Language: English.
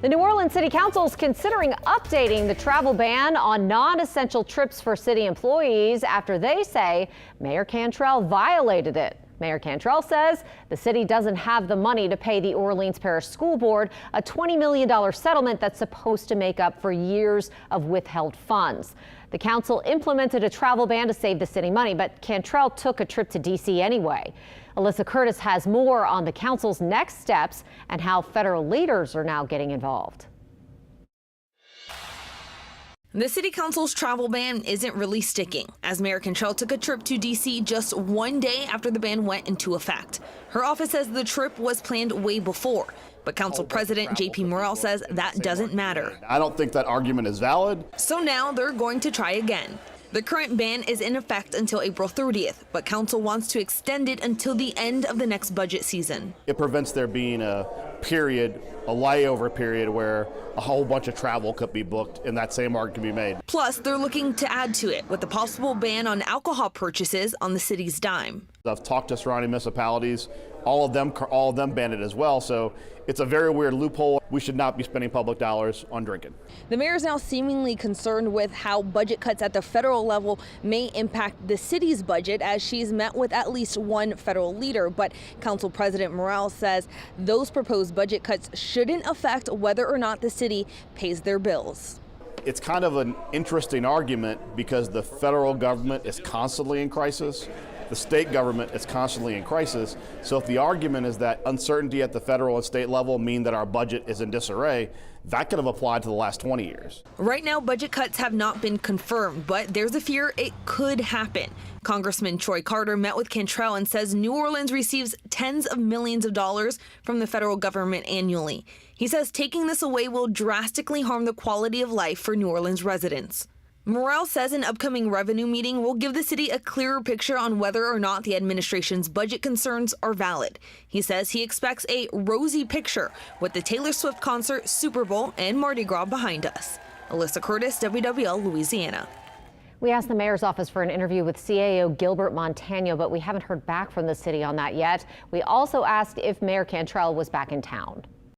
The New Orleans City Council is considering updating the travel ban on non-essential trips for city employees after they say Mayor Cantrell violated it. Mayor Cantrell says the city doesn't have the money to pay the Orleans Parish School Board a $20 million settlement that's supposed to make up for years of withheld funds. The council implemented a travel ban to save the city money, but Cantrell took a trip to D.C. anyway. Alyssa Curtis has more on the council's next steps and how federal leaders are now getting involved. The city council's travel ban isn't really sticking, as Mayor Cantrell took a trip to D.C. just one day after the ban went into effect. Her office says the trip was planned way before, but Council President J.P. Morrell says that doesn't matter. I don't think that argument is valid. So now they're going to try again. The current ban is in effect until April 30th, but Council wants to extend it until the end of the next budget season. It prevents there being a period, a layover period, where a whole bunch of travel could be booked and that same argument can be made. Plus, they're looking to add to it with a possible ban on alcohol purchases on the city's dime. I've talked to surrounding municipalities. All of them banned it as well, so it's a very weird loophole. We should not be spending public dollars on drinking. The mayor is now seemingly concerned with how budget cuts at the federal level may impact the city's budget, as she's met with at least one federal leader. But Council President Morrell says those proposed budget cuts shouldn't affect whether or not the city pays their bills. It's kind of an interesting argument because the federal government is constantly in crisis. The state government is constantly in crisis. So if the argument is that uncertainty at the federal and state level mean that our budget is in disarray, that could have applied to the last 20 years. Right now, budget cuts have not been confirmed, but there's a fear it could happen. Congressman Troy Carter met with Cantrell and says New Orleans receives tens of millions of dollars from the federal government annually. He says taking this away will drastically harm the quality of life for New Orleans residents. Morrell says an upcoming revenue meeting will give the city a clearer picture on whether or not the administration's budget concerns are valid. He says he expects a rosy picture with the Taylor Swift concert, Super Bowl, and Mardi Gras behind us. Alyssa Curtis, WWL, Louisiana. We asked the mayor's office for an interview with CAO Gilbert Montano, but we haven't heard back from the city on that yet. We also asked if Mayor Cantrell was back in town.